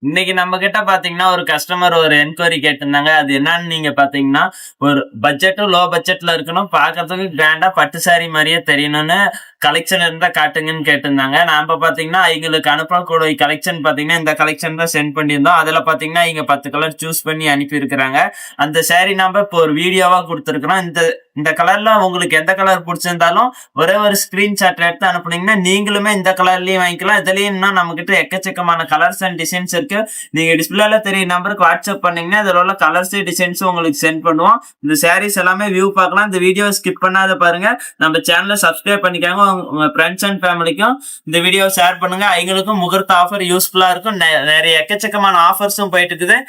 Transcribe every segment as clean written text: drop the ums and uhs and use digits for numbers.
இன்னைக்கு நம்ம கிட்ட பாத்தீங்கன்னா ஒரு கஸ்டமர் ஒரு என்கொயரி கேட்டிருந்தாங்க. அது என்னன்னு நீங்க பாத்தீங்கன்னா, ஒரு பட்ஜெட்டும் லோ பட்ஜெட்ல இருக்கணும். பாக்கறதுக்கு கிராண்டா பட்டு சாரி மாரியே தெரியணும்னு கலெக்ஷன் இருந்தா காட்டுங்கன்னு கேட்டிருந்தாங்க. நாம பாத்தீங்கன்னா எங்களுக்கு அனுப்பக்கூடிய கலெக்ஷன் பாத்தீங்கன்னா, இந்த கலெக்ஷன் தான் சென்ட் பண்ணியிருந்தோம். அதுல பாத்தீங்கன்னா இங்க 10 கலர் சூஸ் பண்ணி அனுப்பியிருக்கிறாங்க. அந்த சாரி நாம இப்போ ஒரு வீடியோவா குடுத்திருக்கிறோம். இந்த இந்த கலர்ல உங்களுக்கு எந்த கலர் புடிச்சிருந்தாலும் ஒரே ஒரு ஸ்கிரீன்ஷாட் எடுத்து அனுப்புனீங்கன்னா, நீங்களுமே இந்த கலர்லயும் வாங்கிக்கலாம். இதுலயும் இன்னும் நம்மகிட்ட எக்கச்சக்கமான கலர்ஸ் அண்ட் டிசைன்ஸ் இருக்கு. நீங்க டிஸ்பிளேல தெரிய நம்பருக்கு வாட்ஸ்அப் பண்ணீங்கன்னா இதுல உள்ள கலர்ஸ் டிசைன்ஸ் உங்களுக்கு சென்ட் பண்ணுவோம். இந்த சாரீஸ் எல்லாமே வியூ பார்க்கலாம். இந்த வீடியோ ஸ்கிப் பண்ணாத பாருங்க. நம்ம சேனலை சப்ஸ்கிரைப் பண்ணிக்காங்க. உங்க ஃப்ரெண்ட்ஸ் அண்ட் ஃபேமிலிக்கும் இந்த வீடியோ ஷேர் பண்ணுங்க. அவங்களுக்கும் முகூர்த்த ஆஃபர் யூஸ்ஃபுல்லா இருக்கும். நிறைய எக்கச்சக்கமான ஆஃபர்ஸும் போயிட்டு இருக்குது.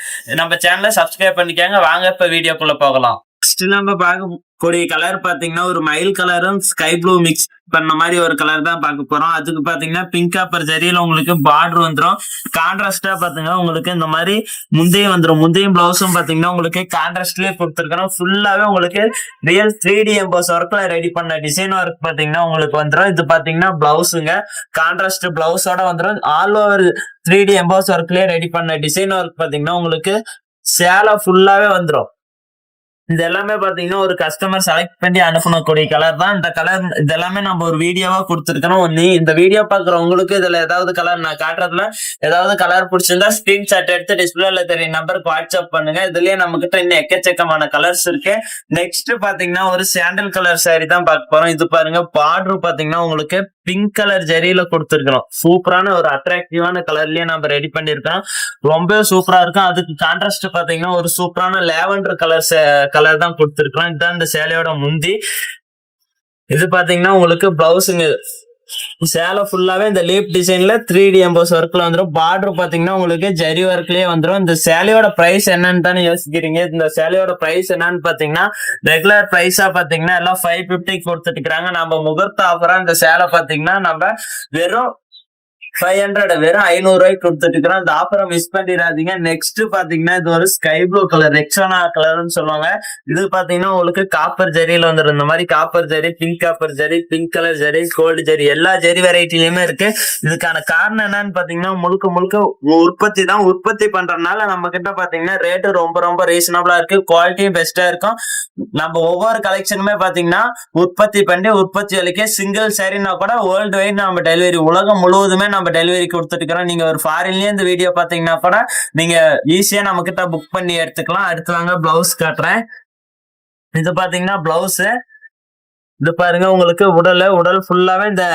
நம்ம சேனலை சப்ஸ்கிரைப் பண்ணிக்காங்க. வாங்க இப்ப வீடியோக்குள்ள போகலாம். ஃபர்ஸ்ட் நம்ம பார்க்கக்கூடிய கலர் பாத்தீங்கன்னா ஒரு மயில் கலரும் ஸ்கை ப்ளூ மிக்ஸ் பண்ண மாதிரி ஒரு கலர் தான் பார்க்க போறோம். அதுக்கு பாத்தீங்கன்னா பிங்க் காப்பர் ஜரியில உங்களுக்கு பார்டர் வந்துடும். கான்ட்ராஸ்டா பாத்தீங்கன்னா உங்களுக்கு இந்த மாதிரி முந்தைய வந்துடும். முந்தையும் பிளவுஸும் பாத்தீங்கன்னா உங்களுக்கு கான்ட்ராஸ்ட்லயே கொடுத்துருக்கணும். ஃபுல்லாவே உங்களுக்கு ரியல் 3D எம்போஸ் ஒர்க்ல ரெடி பண்ண டிசைன் ஒர்க் பாத்தீங்கன்னா உங்களுக்கு வந்துடும். இது பாத்தீங்கன்னா பிளவுஸுங்க. கான்ட்ராஸ்ட் பிளவுஸோட வந்துடும். ஆல் ஓவர் 3D எம்போஸ் ஒர்க்லயே ரெடி பண்ண டிசைன் ஒர்க் பாத்தீங்கன்னா உங்களுக்கு சேலை ஃபுல்லாவே வந்துடும். இது எல்லாமே பாத்தீங்கன்னா ஒரு கஸ்டமர் செலக்ட் பண்ணி அனுப்பக்கூடிய கலர் தான். இந்த கலர் இதெல்லாமே நம்ம ஒரு வீடியோவா கொடுத்துருக்கோம். நீ இந்த வீடியோ பாக்குற உங்களுக்கு இதுல ஏதாவது கலர் நான் காட்டுறதுல ஏதாவது கலர் பிடிச்சிருந்தா ஸ்கிரீன்ஷாட் எடுத்து டிஸ்பிளேல தெரிய நம்பருக்கு வாட்ஸ்அப் பண்ணுங்க. இதுலயே நம்ம கிட்ட இன்னும் எக்கச்சக்கமான கலர்ஸ் இருக்கு. நெக்ஸ்ட் பாத்தீங்கன்னா ஒரு சாண்டல் கலர் சாரி தான் பார்க்க போறோம். இது பாருங்க பார்டர் பாத்தீங்கன்னா உங்களுக்கு பிங்க் கலர் ஜரியில கொடுத்துருக்கோம். சூப்பரான ஒரு அட்ராக்டிவான கலர்லயே நம்ம ரெடி பண்ணிருக்கோம். ரொம்ப சூப்பரா இருக்கும். அதுக்கு கான்ட்ராஸ்ட் பாத்தீங்கன்னா ஒரு சூப்பரான லேவண்டர் கலர் தான் கொடுத்துருக்கோம். இதுதான் இந்த சேலையோட முந்தி. இது பாத்தீங்கன்னா உங்களுக்கு பிளவுஸுங்க. சேலை ஃபுல்லாவே இந்த லீப் டிசைன்ல 3D எம்போஸ் ஒர்க்ல வந்துடும். பார்டர் பாத்தீங்கன்னா உங்களுக்கு ஜரி ஒர்க்லயே வந்துடும். இந்த சேலையோட பிரைஸ் என்னன்னு தானே யோசிக்கிறீங்க. இந்த சேலையோட பிரைஸ் என்னன்னு பாத்தீங்கன்னா ரெகுலர் பிரைஸா பாத்தீங்கன்னா எல்லாம் 550 கொடுத்துட்டு இருக்காங்க. நம்ம முகூர்த்த ஆஃபரா இந்த சேலை பாத்தீங்கன்னா நம்ம வெறும் 500 வெறும் 500 ரூபாய்க்கு கொடுத்துட்டு இருக்கிறோம். இந்த ஆஃபரை மிஸ் பண்ணிடாதீங்க. நெக்ஸ்ட் பாத்தீங்கன்னா இது ஒரு ஸ்கை ப்ளூ கலர் ரெக்ஸோனா கலர்னு சொல்லுவாங்க. இது பாத்தீங்கன்னா உங்களுக்கு காப்பர் ஜரியில வந்துடும். இந்த மாதிரி copper zari, pink copper zari, pink colour zari, gold zari எல்லா ஜரி வெரைட்டிலயுமே இருக்கு. இதுக்கான காரணம் என்னன்னு பாத்தீங்கன்னா முழுக்க உற்பத்தி தான். உற்பத்தி பண்றதுனால நம்ம கிட்ட பாத்தீங்கன்னா ரேட்டு ரொம்ப ரீசனபிளா இருக்கு. குவாலிட்டியும் பெஸ்டா இருக்கும். நம்ம ஒவ்வொரு கலெக்ஷனுமே பாத்தீங்கன்னா உற்பத்தி பண்ணி உற்பத்தி அளிக்க சிங்கிள் சாரினா கூட வேர்ல்டு வைட் நம்ம டெலிவரி உலகம் முழுவதுமே நம்ம டெலிவரி கொடுத்துட்டு இருக்கிறோம். நீங்க ஒரு ஃபாரின்லயே இந்த வீடியோ பாத்தீங்கன்னா கூட நீங்க ஈஸியா நம்ம கிட்ட புக் பண்ணி எடுத்துக்கலாம். அடுத்து வாங்க பிளவுஸ் காட்டுறேன். இது பாத்தீங்கன்னா பிளவுஸ். இது பாருங்க உங்களுக்கு உடல் ஃபுல்லாவே இந்த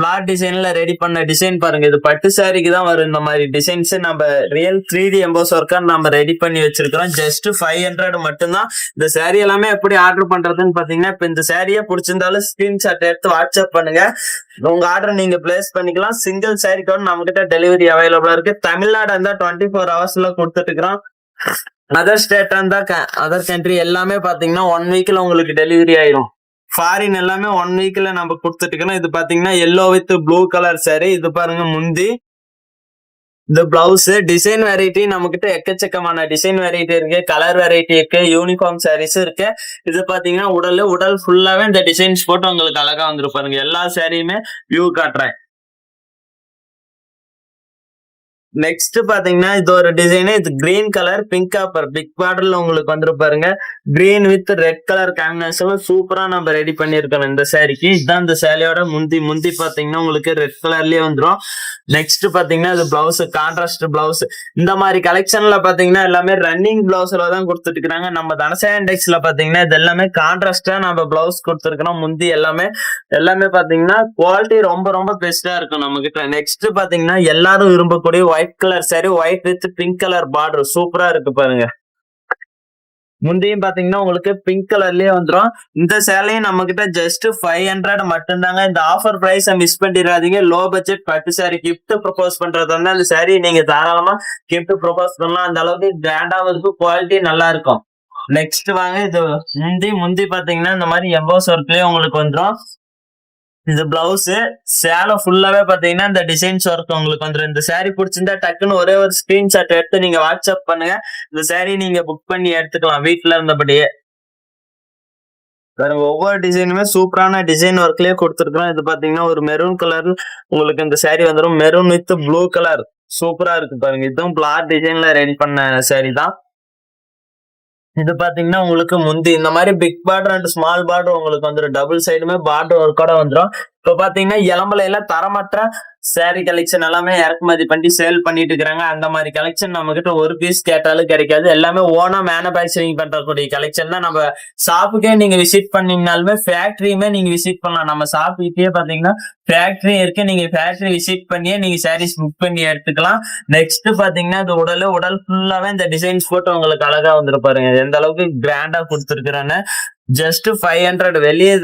பிளாட் டிசைன்ல ரெடி பண்ண டிசைன் பாருங்க. இது பட்டு சாரிக்கு தான் வரும். இந்த மாதிரி டிசைன்ஸ் நம்ம ரியல் 3D எம்போஸ் ஒர்க்கா நம்ம ரெடி பண்ணி வச்சிருக்கிறோம். ஜஸ்ட் 500 மட்டும்தான். இந்த சாரி எல்லாமே எப்படி ஆர்டர் பண்றதுன்னு பாத்தீங்கன்னா இப்ப இந்த சாரியே பிடிச்சிருந்தாலும் ஸ்கிரீன்ஷாட் எடுத்து வாட்ஸ்அப் பண்ணுங்க. உங்க ஆர்டர் நீங்க பிளேஸ் பண்ணிக்கலாம். சிங்கிள் சாரி கூட நம்ம கிட்ட டெலிவரி அவைலபிளா இருக்கு. தமிழ்நாடு இருந்தா 24 ஹவர்ஸ்ல கொடுத்துட்டு இருக்கிறோம். அதர் ஸ்டேட் இருந்தா அதர் கண்ட்ரி எல்லாமே பாத்தீங்கன்னா 1 வீக்ல உங்களுக்கு டெலிவரி ஆயிரும். ஃபாரின் எல்லாமே 1 வீக்ல நம்ம கொடுத்துட்டு இருக்கோம். இது பாத்தீங்கன்னா yellow with blue colour sorry. இது பாருங்க முந்தி. இந்த பிளவுஸ் டிசைன் வெரைட்டி நம்ம கிட்ட எக்கச்சக்கமான டிசைன் வெரைட்டி இருக்கு. கலர் வெரைட்டி இருக்கு. யூனிஃபார்ம் சாரீஸ் இருக்கு. இது பாத்தீங்கன்னா உடல் ஃபுல்லாவே இந்த டிசைன்ஸ் போட்டு உங்களுக்கு அழகா வந்துரும் பாருங்க. எல்லா சாரியுமே வியூ காட்டுறேன். நெக்ஸ்ட் பாத்தீங்கன்னா இது ஒரு டிசைன். இது green colour pink copper big பார்டர்ல உங்களுக்கு வந்து பாருங்க. Green with red colour combination சூப்பரா நம்ம ரெடி பண்ணிருக்கோம் இந்த சாரிக்கு. இதுதான் இந்த சேலையோட முந்தி பாத்தீங்கன்னா உங்களுக்கு ரெட் கலர்லயே வந்துடும். நெக்ஸ்ட் பாத்தீங்கன்னா இது பிளவுஸ் கான்ட்ராஸ்ட் பிளவுஸ். இந்த மாதிரி கலெக்ஷன்ல பாத்தீங்கன்னா எல்லாமே ரன்னிங் பிளவுஸ்ல தான் கொடுத்துட்டு இருக்காங்க. நம்ம தனசா இண்டெக்ஸ்ல பாத்தீங்கன்னா இது எல்லாமே கான்ட்ராஸ்டா நம்ம பிளவுஸ் கொடுத்துருக்கோம். முந்தி எல்லாமே பாத்தீங்கன்னா குவாலிட்டி ரொம்ப பெஸ்டா இருக்கும் நம்ம கிட்ட. நெக்ஸ்ட் பாத்தீங்கன்னா எல்லாரும் விரும்பக்கூடிய white colour sorry, white with pink colour border சூப்பரா இருக்கு பாருங்க. முந்தையும் பாத்தீங்கன்னா உங்களுக்கு பிங்க் கலர்லயே வந்துடும். இந்த சேலையும் நம்ம கிட்ட ஜஸ்ட் 500 மட்டும்தாங்க. இந்த ஆஃபர் பிரைஸ் மிஸ் பண்ணிடாதீங்க. லோ பட்ஜெட் பட்டு சாரி கிஃப்ட் ப்ரொபோஸ் பண்றது வந்து அந்த சாரி நீங்க தாராளமா கிஃப்ட் ப்ரொபோஸ் பண்ணலாம். அந்த அளவுக்கு கிராண்டாவும் இருக்கும். குவாலிட்டி நல்லா இருக்கும். நெக்ஸ்ட் வாங்க இது முந்தி பாத்தீங்கன்னா இந்த மாதிரி எம்போஸ் ஒர்க்லயே உங்களுக்கு வந்துடும். இந்த பிளவுஸ் சேலை ஃபுல்லாவே பாத்தீங்கன்னா இந்த டிசைன்ஸ் ஒர்க் உங்களுக்கு வந்துடும். இந்த சாரி பிடிச்சிருந்தா டக்குன்னு ஒரே ஒரு ஸ்கிரீன்ஷாட் எடுத்து நீங்க வாட்ஸ்அப் பண்ணுங்க. இந்த சாரி நீங்க புக் பண்ணி எடுத்துக்கலாம் வீட்டுல இருந்தபடியே. ஒவ்வொரு டிசைனுமே சூப்பரான டிசைன் ஒர்க்லயே கொடுத்துருக்கோம். இது பாத்தீங்கன்னா ஒரு மெரூன் கலர் உங்களுக்கு இந்த சாரி வந்துடும். மெரூன் வித் ப்ளூ கலர் சூப்பரா இருக்கு பாருங்க. இதுவும் பிளாட் டிசைன்ல ரெடி பண்ண saree தான். இது பாத்தீங்கன்னா உங்களுக்கு முந்தி இந்த மாதிரி big border and small border உங்களுக்கு வந்துடும். டபுள் சைடுமே பார்டர் ஒர்க்கோட வந்துடும். இப்ப பாத்தீங்கன்னா இளம்பலையில தரமற்ற saree கலெக்ஷன் எல்லாமே இறக்குமதி பண்ணி சேல் பண்ணிட்டு இருக்காங்க. அந்த மாதிரி கலெக்ஷன் நம்ம கிட்ட ஒரு பீஸ் கேட்டாலும் கிடைக்காது. எல்லாமே ஓனா மேனுபேக்சரிங் பண்றக்கூடிய கலெக்ஷன் தான். நம்ம ஷாப்புக்கே நீங்க விசிட் பண்ணீங்கனாலுமே ஃபேக்டரியுமே நீங்க விசிட் பண்ணலாம். நம்ம ஷாப்புக்கே பாத்தீங்கன்னா ஃபேக்டரி இருக்கு. நீங்க ஃபேக்டரி விசிட் பண்ணியே நீங்க சாரீஸ் புக் பண்ணி எடுத்துக்கலாம். நெக்ஸ்ட் பாத்தீங்கன்னா இந்த உடல் ஃபுல்லாவே இந்த டிசைன்ஸ் போட்டு உங்களுக்கு அழகா வந்துரு பாருங்க. எந்த அளவுக்கு கிராண்டா கொடுத்துருக்குறேன்னு. ஜஸ்ட் 500 வெளியே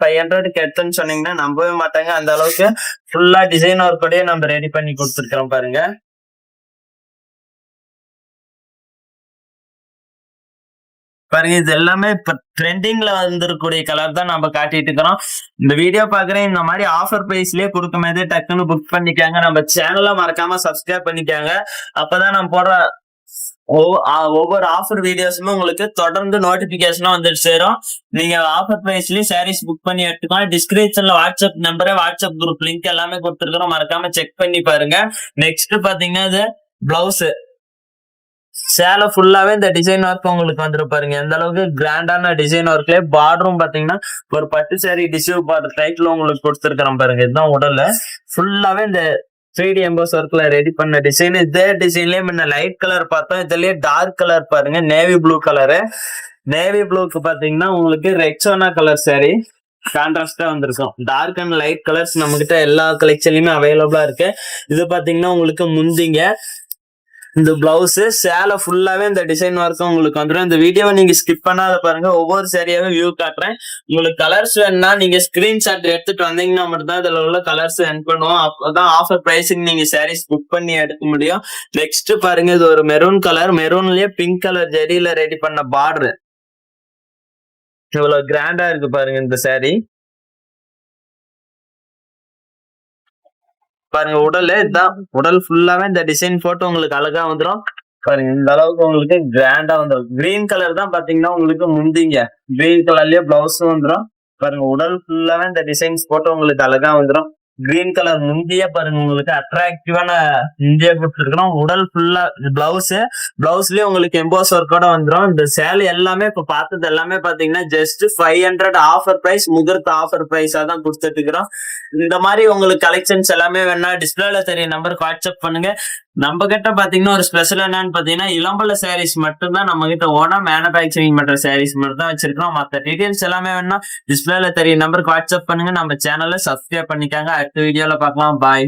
500 எடுத்துன்னு சொன்னீங்கன்னா நம்பவே மாட்டாங்க. அந்த அளவுக்கு ஃபுல்லா டிசைன் ஒர்க்கோடய நம்ம ரெடி பண்ணி கொடுத்துருக்கோம் பாருங்க. பாருங்க இது எல்லாமே இப்ப ட்ரெண்டிங்ல வந்திருக்கக்கூடிய கலர் தான் நம்ம காட்டிட்டு இருக்கிறோம். இந்த வீடியோ பாக்குறேன் இந்த மாதிரி ஆஃபர் பிரைஸ்லயே கொடுக்கும் போதே டக்குன்னு புக் பண்ணிக்காங்க. நம்ம சேனலை மறக்காம சப்ஸ்கிரைப் பண்ணிக்காங்க. அப்பதான் நம்ம போடுற ஒவ்வொரு ஆஃபர் வீடியோஸுமே உங்களுக்கு தொடர்ந்து நோட்டிபிகேஷனா வந்துட்டு சேரும். நீங்க ஆஃபர் பிரைஸ்லயும் சாரீஸ் புக் பண்ணி எடுத்துக்கலாம். டிஸ்கிரிப்ஷன்ல WhatsApp number, WhatsApp group link எல்லாமே கொடுத்துருக்கோம். மறக்காம செக் பண்ணி பாருங்க. நெக்ஸ்ட் பாத்தீங்கன்னா இது பிளவுஸ் சேலை ஃபுல்லாவே இந்த டிசைன் ஒர்க் உங்களுக்கு வந்துட்டு பாருங்க. எந்த அளவுக்கு கிராண்டான டிசைன் ஒர்க்லயே பார்டரும் பாத்தீங்கன்னா ஒரு பட்டு சாரி டிஷ்யூ பார்டர் டைப்ல உங்களுக்கு கொடுத்துருக்கிறோம் பாருங்க. இதுதான் உடல்ல ஃபுல்லாவே இந்த 3D எம்போஸ் ஒர்க்ல ரெடி பண்ண டிசைன். இதே டிசைன்லயே முன்ன லைட் கலர் பார்த்தோம். இதுலயே டார்க் கலர் பாருங்க, நேவி ப்ளூ கலரு. நேவி ப்ளூக்கு பாத்தீங்கன்னா உங்களுக்கு ரெக்ஸோனா கலர் சாரி கான்ட்ராஸ்டா வந்திருக்கும். டார்க் அண்ட் லைட் கலர்ஸ் நம்ம கிட்ட எல்லா கலெக்ஷன்லயுமே அவைலபிளா இருக்கு. இது பாத்தீங்கன்னா உங்களுக்கு முந்திங்க இந்த பிளவுஸ் சேலை ஃபுல்லாவே இந்த டிசைன் ஒர்க் உங்களுக்கு வந்துடும். இந்த வீடியோவை நீங்க ஸ்கிப் பண்ணாத பாருங்க. ஒவ்வொரு சரியாவே வியூ காட்டுறேன். உங்களுக்கு கலர்ஸ் வேணும்னா நீங்க ஸ்கிரீன்ஷாட் எடுத்துட்டு வந்தீங்கன்னா மட்டும் தான் இதுல உள்ள கலர்ஸ் சென்ட் பண்ணுவோம். அப்பதான் ஆஃபர் பிரைஸிங் நீங்க சாரீஸ் புக் பண்ணி எடுக்க முடியும். நெக்ஸ்ட் பாருங்க இது ஒரு மெரூன் கலர். மெரூன்லயே பிங்க் கலர் ஜெரியில ரெடி பண்ண பார்டர் இவ்வளவு கிராண்டா இருக்கு பாருங்க இந்த சாரி. பாருங்க உடல் ஃபுல்லாவே இந்த டிசைன் போட்டு உங்களுக்கு அழகா வந்துடும் பாருங்க. இந்த அளவுக்கு உங்களுக்கு கிராண்டா வந்துடும். கிரீன் கலர் தான் பாத்தீங்கன்னா உங்களுக்கு முந்திங்க. கிரீன் கலர்லயே பிளவுஸும் வந்துடும் பாருங்க. உடல் ஃபுல்லாவே இந்த டிசைன்ஸ் போட்டு உங்களுக்கு அழகா வந்துடும். கிரீன் கலர் முந்தியே பாருங்க உங்களுக்கு அட்ராக்டிவான முந்திய கொடுத்துருக்கோம். உடல் ஃபுல்லா பிளவுஸ்லயே உங்களுக்கு எம்போஸ் ஒர்க்கோட வந்துடும். இந்த சேலை எல்லாமே இப்ப பார்த்தது எல்லாமே பாத்தீங்கன்னா ஜஸ்ட் 500 ஆஃபர் பிரைஸ், முகூர்த்த ஆஃபர் பிரைஸா தான் கொடுத்துட்டு இருக்கிறோம். இந்த மாதிரி உங்களுக்கு கலெக்ஷன்ஸ் எல்லாமே வேணா டிஸ்பிளேல தெரிய நம்பருக்கு வாட்ஸ்அப் பண்ணுங்க. நம்ம கிட்ட பாத்தீங்கன்னா ஒரு ஸ்பெஷல் என்னன்னு பாத்தீங்கன்னா இளம்பல சாரீஸ் மட்டும் தான் நம்ம கிட்ட ஓனா மேனுபேக்சரிங் பண்ற சாரீஸ் மட்டும் தான் வச்சிருக்கோம். மத்த டீடைல்ஸ் எல்லாமே வேணா டிஸ்பிளேல தெரிய நம்பருக்கு வாட்ஸ்அப் பண்ணுங்க. நம்ம சேனலை சப்ஸ்கிரைப் பண்ணிக்காங்க. அடுத்த வீடியோல பார்க்கலாம். பாய்.